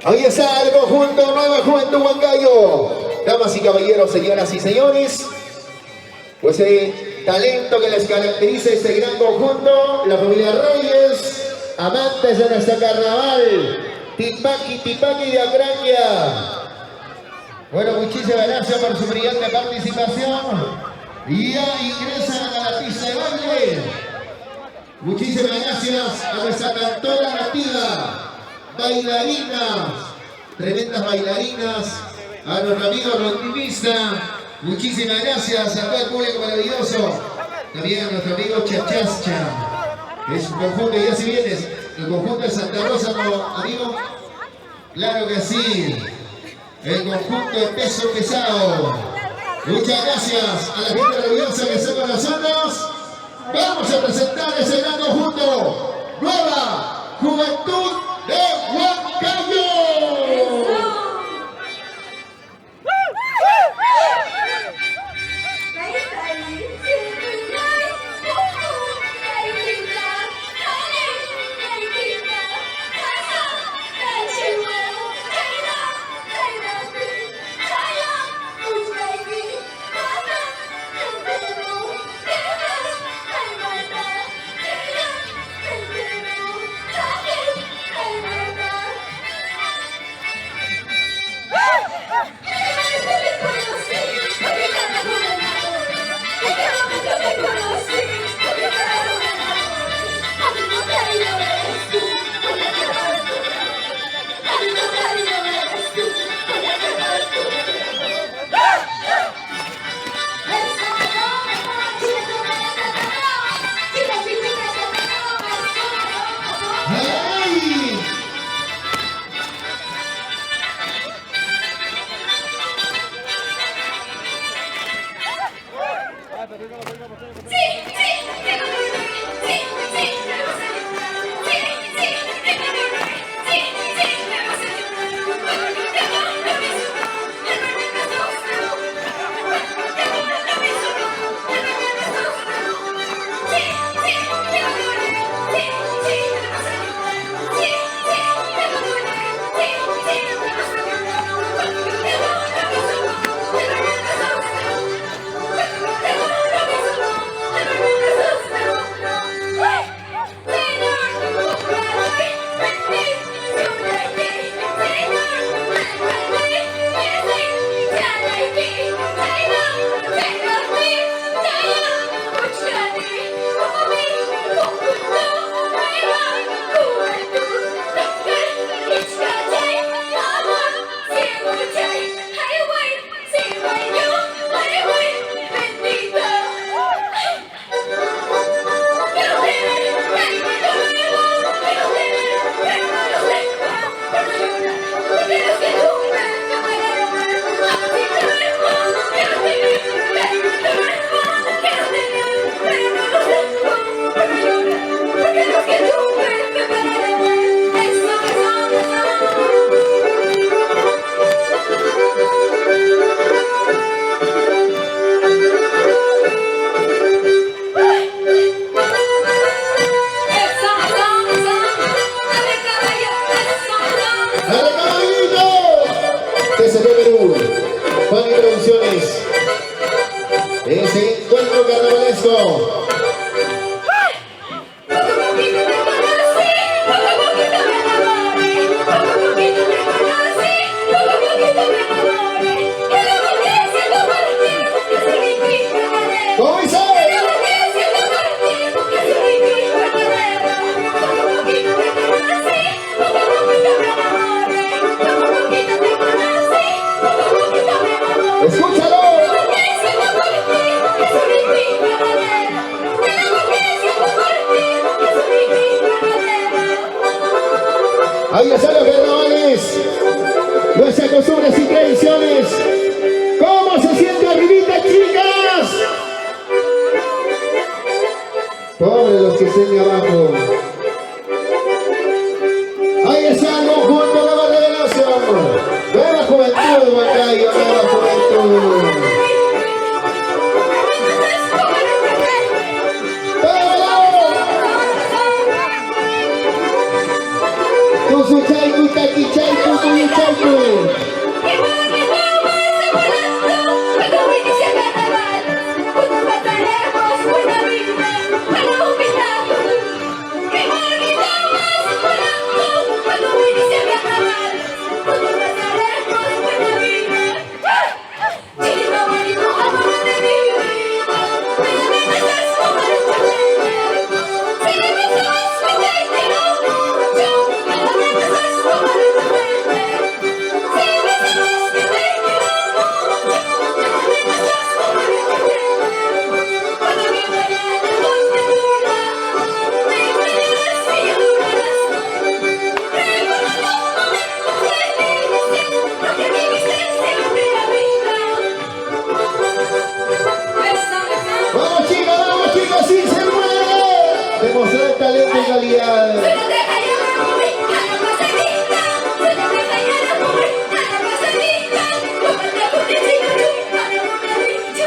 Ahí está el conjunto Nueva Juventud Huancayo. Damas y caballeros, señoras y señores, pues el talento que les caracteriza este gran conjunto, la familia Reyes, amantes de nuestro carnaval, Tipaki Tipaki Acraquia. Bueno, muchísimas gracias por su brillante participación. Y ya ingresan a la pista de baile. Muchísimas gracias a nuestra cantora nativa, bailarinas, tremendas bailarinas, a nuestro amigo rontinista. Muchísimas gracias a todo el público maravilloso. También a nuestro amigo Chachascha. Es un conjunto, ya si vienes, el conjunto de Santa Rosa, ¿no, amigo? Claro que sí. El conjunto de peso pesado. Muchas gracias a la gente maravillosa que está con nosotros. Vamos a presentar ese gran conjunto. Nueva Juventud Huancayo. Ese encuentro carnavalesco. ¿Cómo dice? Escúchalo. Ahí están los carnavales, nuestras costumbres y tradiciones. ¿Cómo se siente arribita, chicas? Pobres los que estén abajo. Ahí está el conjunto de la revelación. Nueva Juventud Huancayo, Nueva Juventud. Tu su chay, tu taki chay, tu calidad.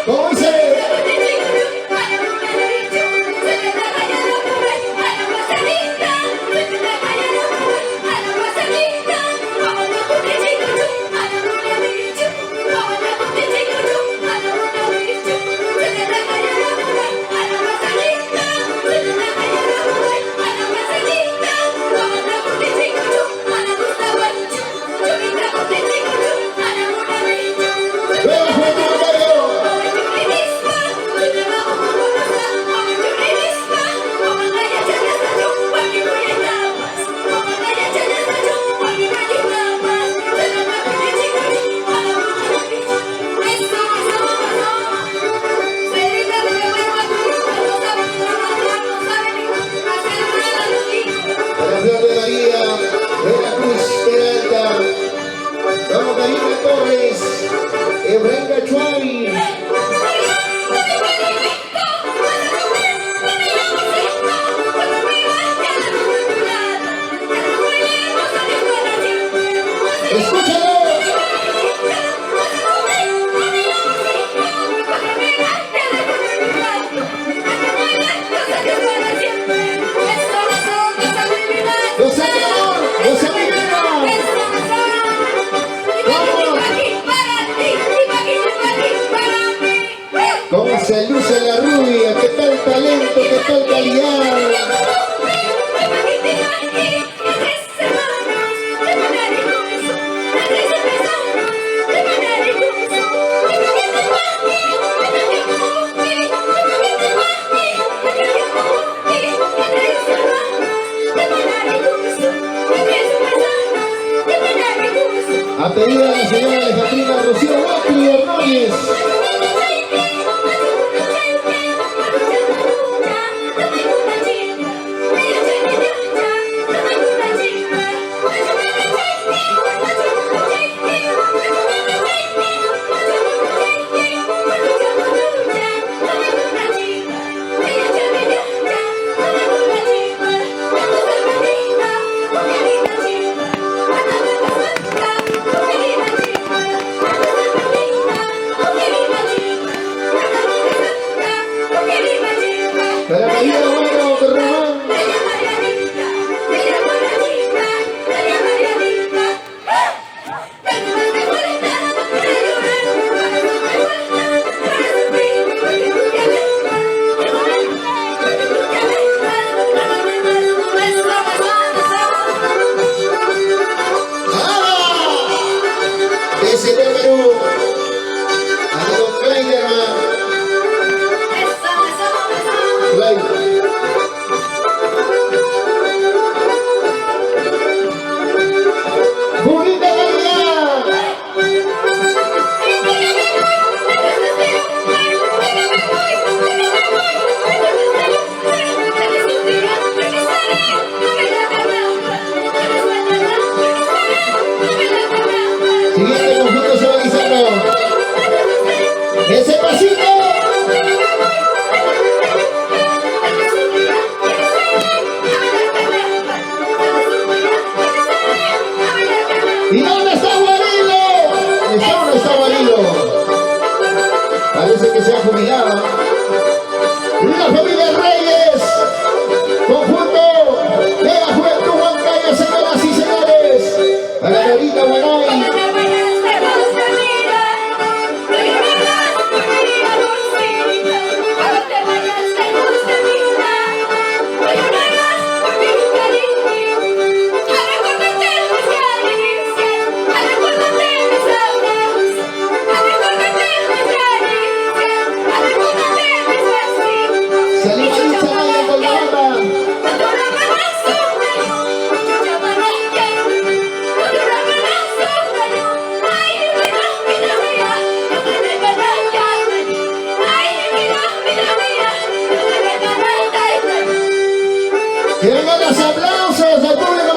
¿Cómo dice? ¿Cómo se luce la rubia? ¿Qué tal talento? ¿Qué tal calidad? A pedido de la señora Alejandrina Rocío Hernández. ¡Ese pasito! ¿Y dónde está Guarilo? ¿Dónde está Guarilo? Parece que se ha jubilado. La familia Reyes, conjunto de la Juventud Huancayo, señoras y señores. A la Norita Guanay. ¡Que vengan los aplausos al público!